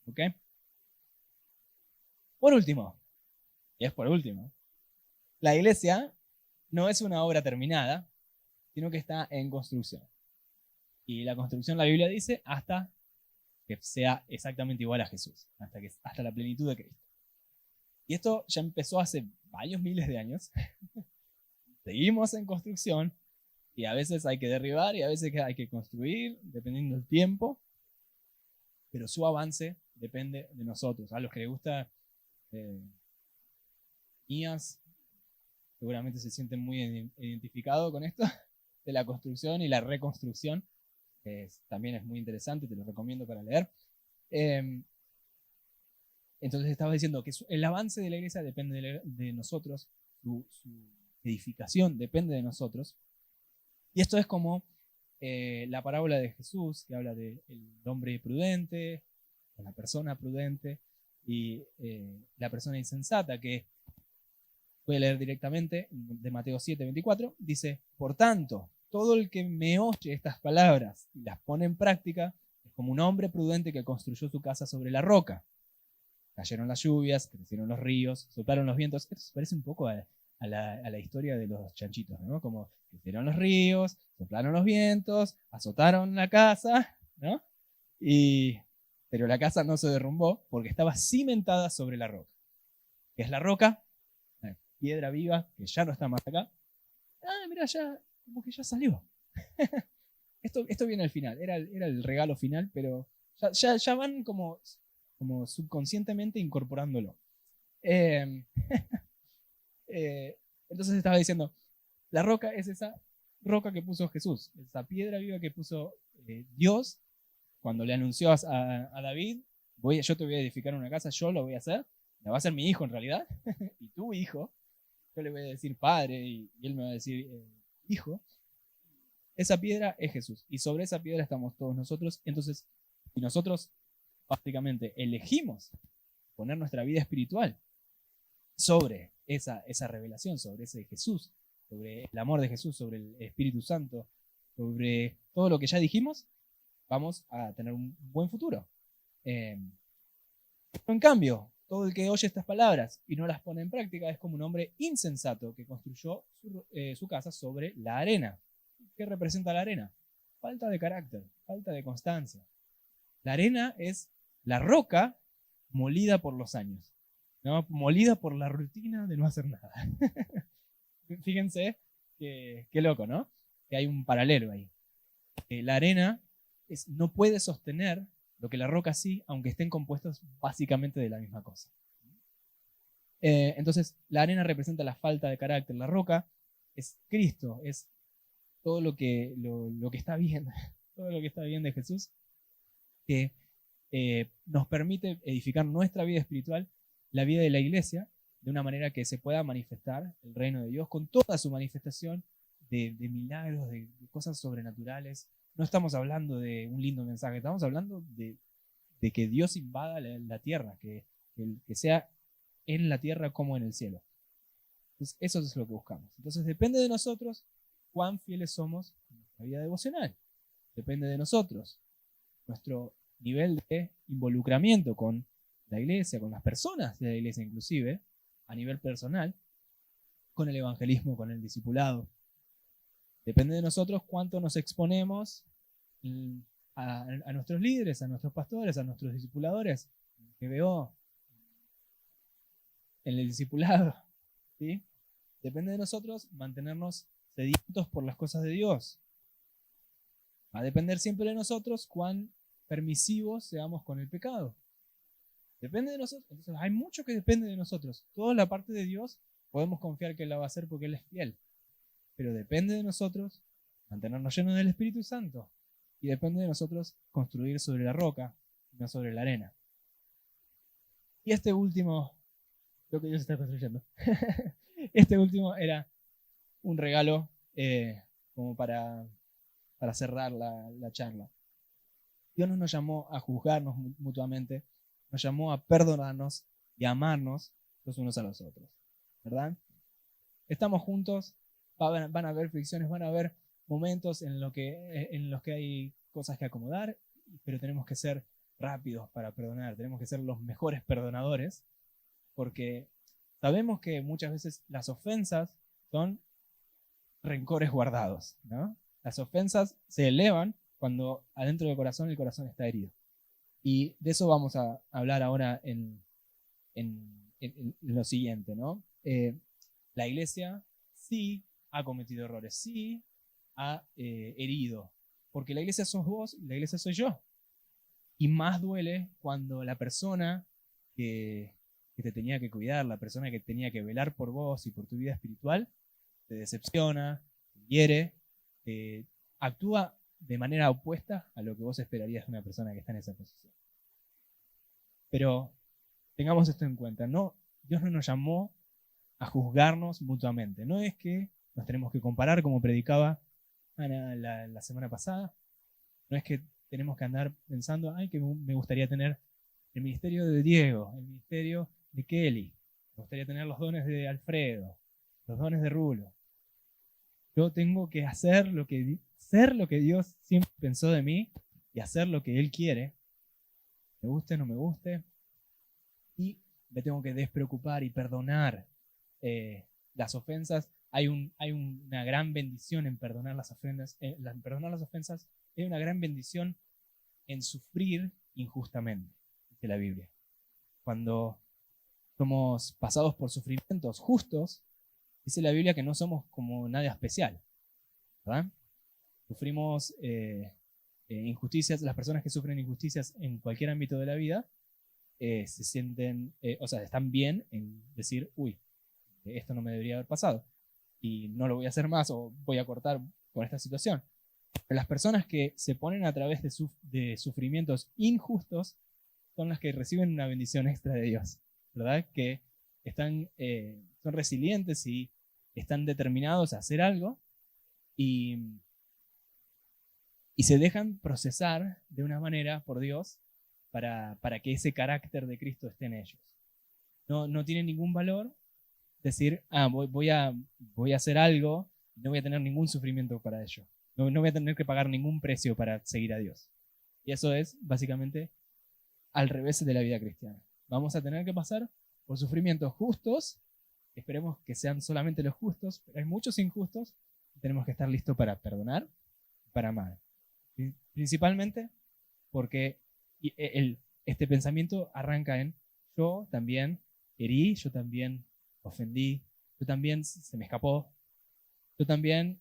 Speaker 1: ¿Ok? Por último, la iglesia no es una obra terminada, sino que está en construcción. Y la construcción, la Biblia dice, hasta que sea exactamente igual a Jesús, hasta la plenitud de Cristo. Y esto ya empezó hace varios miles de años. Seguimos en construcción y a veces hay que derribar y a veces hay que construir, dependiendo del tiempo, pero su avance depende de nosotros. A los que les gusta IAS, seguramente se sienten muy identificados con esto, de la construcción y la reconstrucción. También es muy interesante, te lo recomiendo para leer. Entonces estaba diciendo que el avance de la iglesia depende de nosotros, su edificación depende de nosotros, Y esto es como la parábola de Jesús, que habla del hombre prudente, o la persona prudente, y la persona insensata, que voy a leer directamente de Mateo 7:24, dice: por tanto, todo el que me oye estas palabras y las pone en práctica es como un hombre prudente que construyó su casa sobre la roca. Cayeron las lluvias, crecieron los ríos, soplaron los vientos. Esto se parece un poco a la historia de los chanchitos, ¿no? Como crecieron los ríos, soplaron los vientos, azotaron la casa, ¿no? Pero la casa no se derrumbó porque estaba cimentada sobre la roca. ¿Qué es la roca? Una piedra viva que ya no está más acá. Mira, ya, como que ya salió. Esto viene al final, era el regalo final, pero ya van como subconscientemente incorporándolo. Entonces estaba diciendo, la roca es esa roca que puso Jesús, esa piedra viva que puso Dios cuando le anunció a David: yo te voy a edificar una casa, yo lo voy a hacer, la va a hacer mi hijo en realidad, y tu hijo, yo le voy a decir padre y él me va a decir hijo. Esa piedra es Jesús, y sobre esa piedra estamos todos nosotros. Entonces, si nosotros básicamente elegimos poner nuestra vida espiritual sobre esa revelación, sobre ese Jesús, sobre el amor de Jesús, sobre el Espíritu Santo, sobre todo lo que ya dijimos, vamos a tener un buen futuro. En cambio, todo el que oye estas palabras y no las pone en práctica es como un hombre insensato que construyó su casa sobre la arena. ¿Qué representa la arena? Falta de carácter, falta de constancia. La arena es la roca molida por los años, ¿no? Molida por la rutina de no hacer nada. Fíjense qué loco, ¿no? Que hay un paralelo ahí. La arena no puede sostener lo que la roca sí, aunque estén compuestos básicamente de la misma cosa. Entonces, la arena representa la falta de carácter. La roca es Cristo, es todo lo que está bien, todo lo que está bien de Jesús, que nos permite edificar nuestra vida espiritual, la vida de la iglesia, de una manera que se pueda manifestar el reino de Dios con toda su manifestación de milagros, de cosas sobrenaturales. No estamos hablando de un lindo mensaje, estamos hablando de que Dios invada la tierra, que sea en la tierra como en el cielo. Entonces, eso es lo que buscamos. Entonces, depende de nosotros cuán fieles somos en nuestra vida devocional. Depende de nosotros nuestro nivel de involucramiento con la iglesia, con las personas de la iglesia inclusive, a nivel personal, con el evangelismo, con el discipulado. Depende de nosotros cuánto nos exponemos a nuestros líderes, a nuestros pastores, a nuestros discipuladores, que veo en el discipulado, ¿sí? Depende de nosotros mantenernos sedientos por las cosas de Dios. Va a depender siempre de nosotros cuán permisivos seamos con el pecado. Depende de nosotros. Entonces, hay mucho que depende de nosotros. Toda la parte de Dios podemos confiar que Él la va a hacer porque Él es fiel. Pero depende de nosotros mantenernos llenos del Espíritu Santo. Y depende de nosotros construir sobre la roca, no sobre la arena. Y este último, lo que Dios está construyendo, este último era un regalo como para cerrar la charla. Dios no nos llamó a juzgarnos mutuamente, nos llamó a perdonarnos y a amarnos los unos a los otros, ¿verdad? Estamos juntos, van a haber fricciones, van a haber momentos en los que hay cosas que acomodar, pero tenemos que ser rápidos para perdonar, tenemos que ser los mejores perdonadores, porque sabemos que muchas veces las ofensas son rencores guardados, ¿no? Las ofensas se elevan cuando adentro del corazón el corazón está herido. Y de eso vamos a hablar ahora en lo siguiente, ¿no? La iglesia sí ha cometido errores, sí ha herido, porque la iglesia sos vos y la iglesia soy yo. Y más duele cuando la persona que te tenía que cuidar, la persona que tenía que velar por vos y por tu vida espiritual, te decepciona, te hiere, actúa de manera opuesta a lo que vos esperarías de una persona que está en esa posición. Pero tengamos esto en cuenta, ¿no? Dios no nos llamó a juzgarnos mutuamente. No es que nos tenemos que comparar, como predicaba Ana la semana pasada. No es que tenemos que andar pensando, ay, que me gustaría tener el ministerio de Diego, el ministerio de Kelly, me gustaría tener los dones de Alfredo, los dones de Rulo. Yo tengo que ser lo que Dios siempre pensó de mí y hacer lo que Él quiere, me guste o no me guste, y me tengo que despreocupar y perdonar las ofensas. Hay una gran bendición en perdonar las ofensas. Perdonar las ofensas hay una gran bendición en sufrir injustamente, dice la Biblia. Cuando somos pasados por sufrimientos justos, dice la Biblia que no somos como nadie especial, ¿verdad? Sufrimos injusticias. Las personas que sufren injusticias en cualquier ámbito de la vida se sienten, están bien en decir, uy, esto no me debería haber pasado y no lo voy a hacer más o voy a cortar con esta situación. Pero las personas que se ponen a través de sufrimientos injustos son las que reciben una bendición extra de Dios, ¿verdad? Que son resilientes y están determinados a hacer algo y se dejan procesar de una manera por Dios para que ese carácter de Cristo esté en ellos. No tiene ningún valor decir, voy a hacer algo, no voy a tener ningún sufrimiento para ello. No voy a tener que pagar ningún precio para seguir a Dios. Y eso es básicamente al revés de la vida cristiana. Vamos a tener que pasar por sufrimientos justos, esperemos que sean solamente los justos, pero hay muchos injustos y tenemos que estar listos para perdonar y para amar. Principalmente porque este pensamiento arranca en yo también herí, yo también ofendí, yo también se me escapó, yo también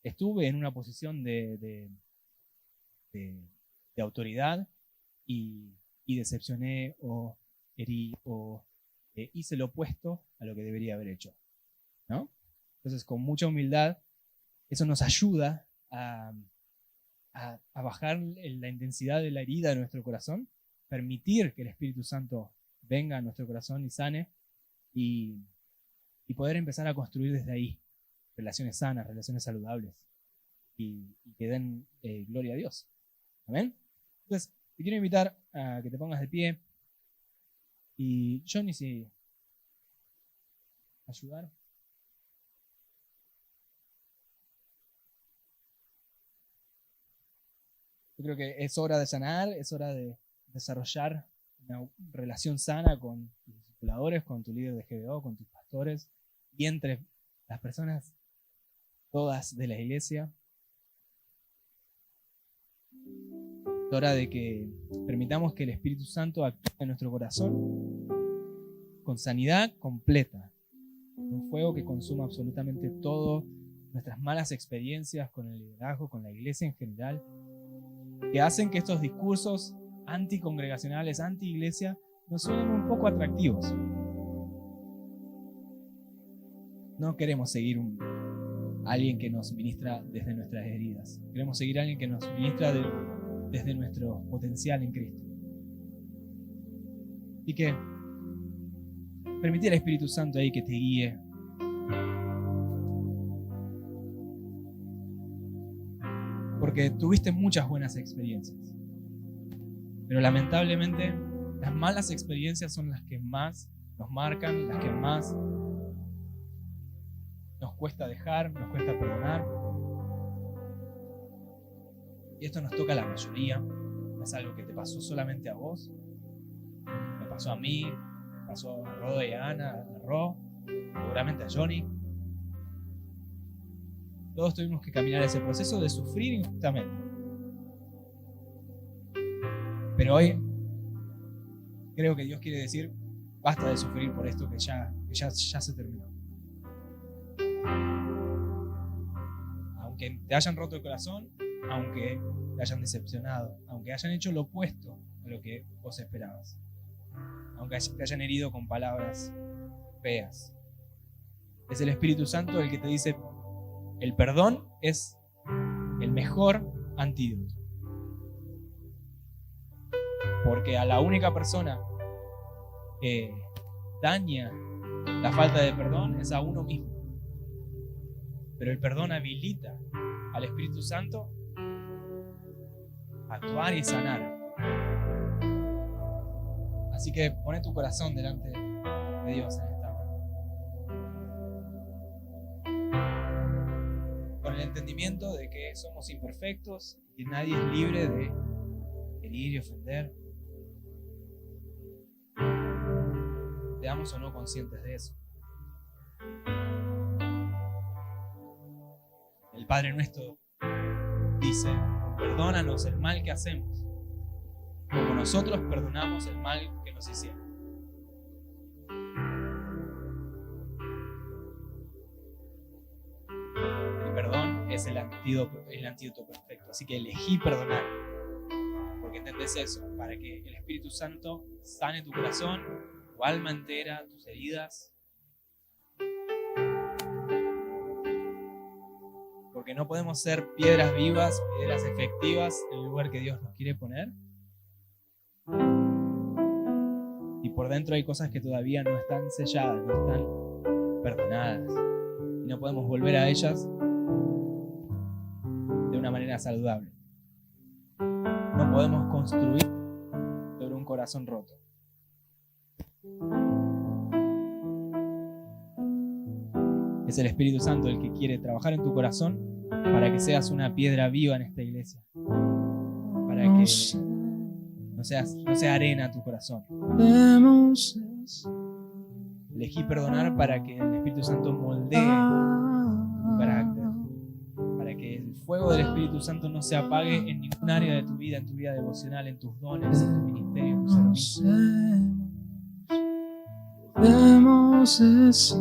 Speaker 1: estuve en una posición de autoridad y decepcioné o herí o hice lo opuesto a lo que debería haber hecho, ¿no? Entonces, con mucha humildad, eso nos ayuda a bajar la intensidad de la herida de nuestro corazón, permitir que el Espíritu Santo venga a nuestro corazón y sane, y poder empezar a construir desde ahí relaciones sanas, relaciones saludables y que den gloria a Dios. ¿Amén? Entonces, te quiero invitar a que te pongas de pie y Johnny, si ayudar. Yo creo que es hora de sanar, es hora de desarrollar una relación sana con tus discipuladores, con tu líder de GBO, con tus pastores y entre las personas todas de la iglesia. Es hora de que permitamos que el Espíritu Santo actúe en nuestro corazón con sanidad completa, un fuego que consuma absolutamente todo, nuestras malas experiencias con el liderazgo, con la iglesia en general, que hacen que estos discursos anticongregacionales, anti-iglesia, nos suenen un poco atractivos. No queremos seguir a alguien que nos ministra desde nuestras heridas. Queremos seguir a alguien que nos ministra desde nuestro potencial en Cristo. Y que permitir al Espíritu Santo ahí que te guíe. Porque tuviste muchas buenas experiencias. Pero lamentablemente, las malas experiencias son las que más nos marcan, las que más nos cuesta dejar, nos cuesta perdonar. Y esto nos toca a la mayoría. No es algo que te pasó solamente a vos. Me pasó a mí, me pasó a Roda y a Ana, a Ro, seguramente a Johnny. Todos tuvimos que caminar ese proceso de sufrir injustamente. Pero hoy creo que Dios quiere decir, basta de sufrir por esto que ya se terminó. Aunque te hayan roto el corazón, aunque te hayan decepcionado, aunque hayan hecho lo opuesto a lo que vos esperabas, aunque te hayan herido con palabras feas, es el Espíritu Santo el que te dice, el perdón es el mejor antídoto. Porque a la única persona que daña la falta de perdón es a uno mismo. Pero el perdón habilita al Espíritu Santo a actuar y sanar. Así que pone tu corazón delante de Dios en esta hora, con el entendimiento de que somos imperfectos y que nadie es libre de herir y ofender. Seamos o no conscientes de eso. El Padre nuestro dice: perdónanos el mal que hacemos, como nosotros perdonamos el mal que nos hicieron. El perdón es el antídoto perfecto. Así que elegí perdonar, porque entendés eso, para que el Espíritu Santo sane tu corazón, tu alma entera, tus heridas. Porque no podemos ser piedras vivas, piedras efectivas en el lugar que Dios nos quiere poner. Y por dentro hay cosas que todavía no están selladas, no están perdonadas. Y no podemos volver a ellas de una manera saludable. No podemos construir sobre un corazón roto. Es el Espíritu Santo el que quiere trabajar en tu corazón para que seas una piedra viva en esta iglesia. Para que no sea arena tu corazón. Elegí perdonar para que el Espíritu Santo moldee tu carácter. Para que el fuego del Espíritu Santo no se apague en ningún área de tu vida, en tu vida devocional, en tus dones, en tu ministerio, en tu servicio.
Speaker 2: Podemos decir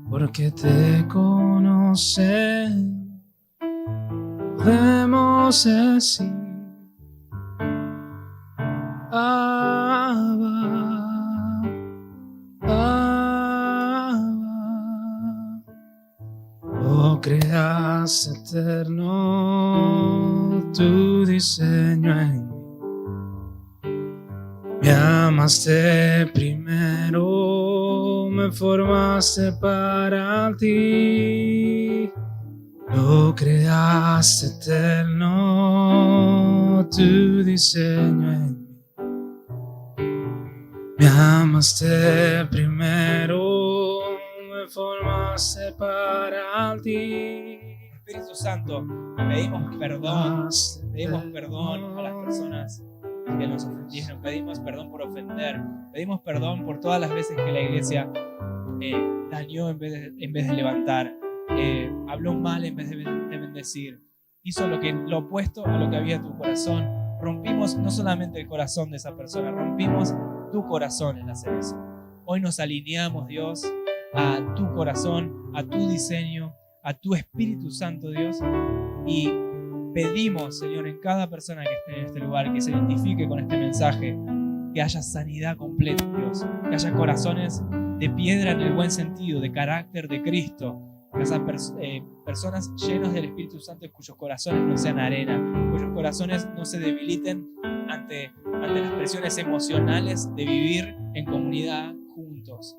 Speaker 2: porque te conocemos, podemos decir Abba, Abba. Oh, creaste eterno tu diseño en mí. Me amaste primero, me formaste para ti. Lo creaste eterno, tu diseño en mí. Me amaste primero, me formaste para ti.
Speaker 1: Espíritu Santo, pedimos perdón a las personas que nos ofendieron, pedimos perdón por ofender, pedimos perdón por todas las veces que la iglesia dañó en vez de levantar, habló mal en vez de bendecir, hizo lo opuesto a lo que había en tu corazón. Rompimos no solamente el corazón de esa persona, rompimos tu corazón en hacer eso. Hoy nos alineamos, Dios, a tu corazón, a tu diseño, a tu Espíritu Santo, Dios, y pedimos, Señor, en cada persona que esté en este lugar, que se identifique con este mensaje, que haya sanidad completa, Dios, que haya corazones de piedra en el buen sentido, de carácter de Cristo, que haya personas llenas del Espíritu Santo cuyos corazones no sean arena, cuyos corazones no se debiliten ante las presiones emocionales de vivir en comunidad juntos.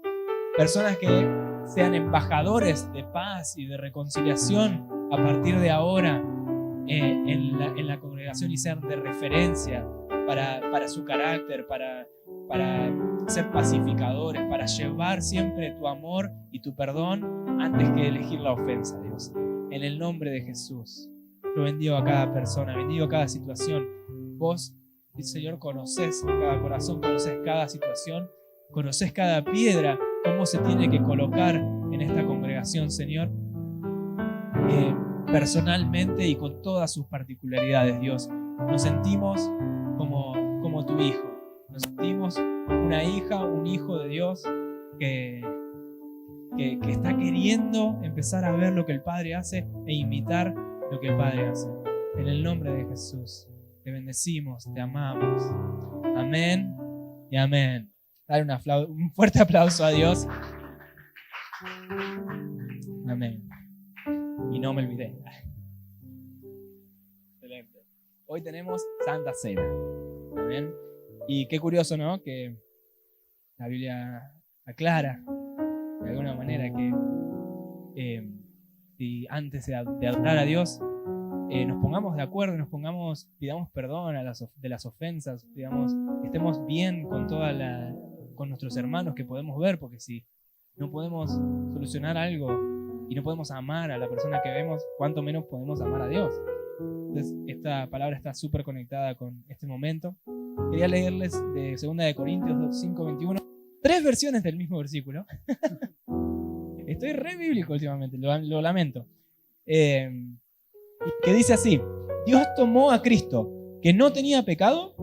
Speaker 1: Personas que sean embajadores de paz y de reconciliación a partir de ahora en la congregación y sean de referencia para su carácter, para ser pacificadores, para llevar siempre tu amor y tu perdón antes que elegir la ofensa, Dios. En el nombre de Jesús, yo bendigo a cada persona, bendigo a cada situación. Vos, Señor, conocés cada corazón, conocés cada situación, conocés cada piedra, cómo se tiene que colocar en esta congregación, Señor. Personalmente y con todas sus particularidades, Dios. Nos sentimos como tu hijo. Nos sentimos una hija, un hijo de Dios que está queriendo empezar a ver lo que el Padre hace e imitar lo que el Padre hace. En el nombre de Jesús, te bendecimos, te amamos. Amén y amén. Dale un fuerte aplauso a Dios. Amén. Y no me olvidé. Excelente. Hoy tenemos Santa Cena. Amén. Y qué curioso, ¿no? Que la Biblia aclara de alguna manera que si antes de adorar a Dios nos pongamos de acuerdo, pidamos perdón de las ofensas, estemos bien con nuestros hermanos que podemos ver, porque si no podemos solucionar algo y no podemos amar a la persona que vemos, cuánto menos podemos amar a Dios. Entonces, esta palabra está súper conectada con este momento. Quería leerles de 2 de Corintios 5:21, 3 versiones del mismo versículo. Estoy re bíblico últimamente, lo lamento. Que dice así: Dios tomó a Cristo, que no tenía pecado,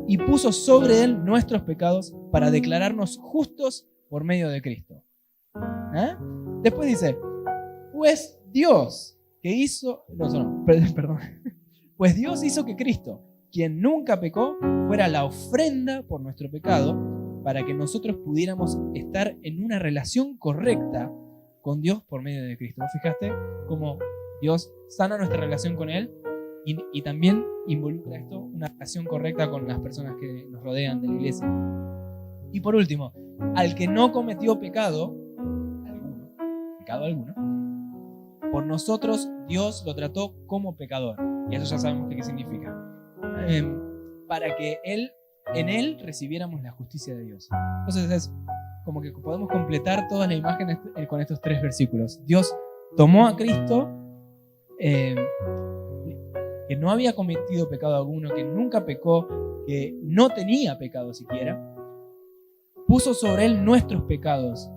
Speaker 1: y puso sobre él nuestros pecados para declararnos justos por medio de Cristo. Después dice, pues Dios pues Dios hizo que Cristo, quien nunca pecó, fuera la ofrenda por nuestro pecado, para que nosotros pudiéramos estar en una relación correcta con Dios por medio de Cristo. ¿Vos fijaste cómo Dios sana nuestra relación con Él y también involucra esto, una relación correcta con las personas que nos rodean de la iglesia? Y por último, al que no cometió pecado alguno, por nosotros Dios lo trató como pecador. Y eso ya sabemos qué significa. Para que en Él recibiéramos la justicia de Dios. Entonces es como que podemos completar toda la imagen con estos 3 versículos. Dios tomó a Cristo, que no había cometido pecado alguno, que nunca pecó, que no tenía pecado siquiera, puso sobre Él nuestros pecados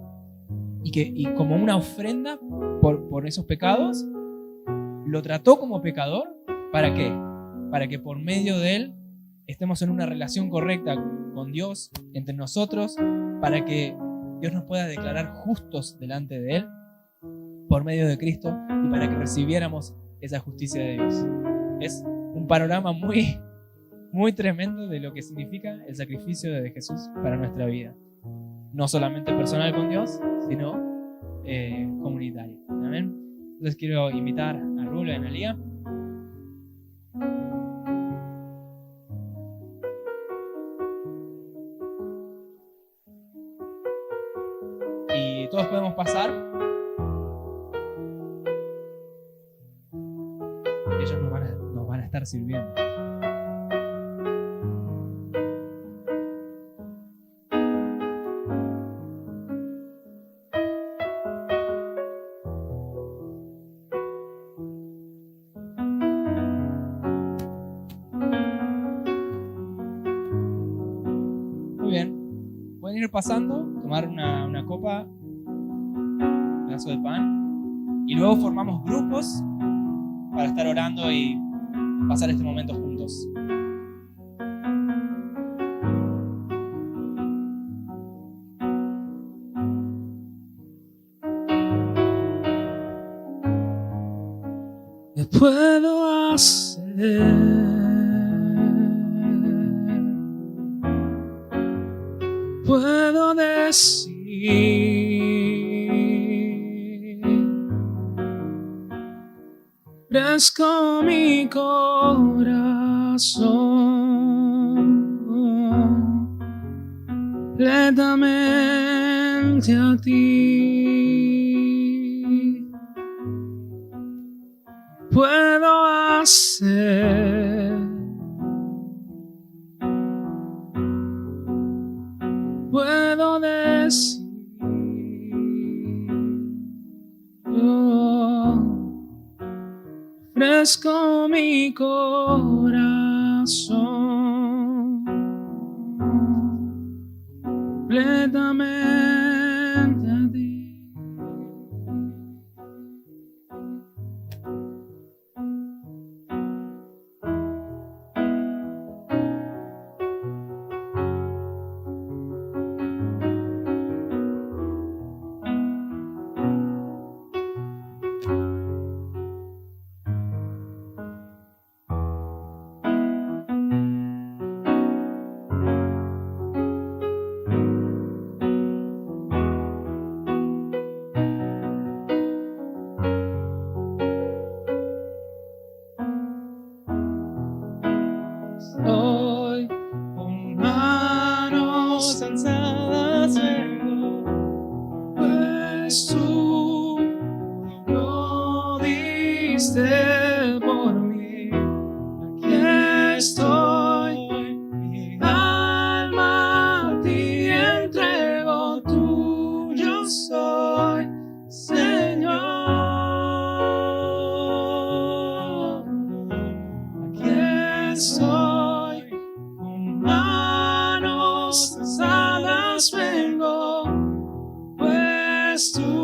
Speaker 1: y como una ofrenda por esos pecados, lo trató como pecador. ¿Para qué? Para que por medio de Él estemos en una relación correcta con Dios, entre nosotros, para que Dios nos pueda declarar justos delante de Él por medio de Cristo y para que recibiéramos esa justicia de Dios. Es un panorama muy, muy tremendo de lo que significa el sacrificio de Jesús para nuestra vida. No solamente personal con Dios, sino comunitario. ¿Amén? Entonces quiero invitar a Rulo y a Analía. Y todos podemos pasar. Ellos nos van a estar sirviendo. Muy bien. Pueden ir pasando, tomar una copa, un pedazo de pan, y luego formamos grupos para estar orando y pasar este momento juntos.
Speaker 2: ¿Qué puedo hacer? Puedo decir, fresco mi corazón completamente a ti. Puedo hacer, puedo decir, fresco mi corazón completamente a ti. pues tú lo diste por mí. Aquí estoy, mi alma a ti entrego, tuyo soy, Señor. Aquí estoy, con manos alzadas vengo, pues tú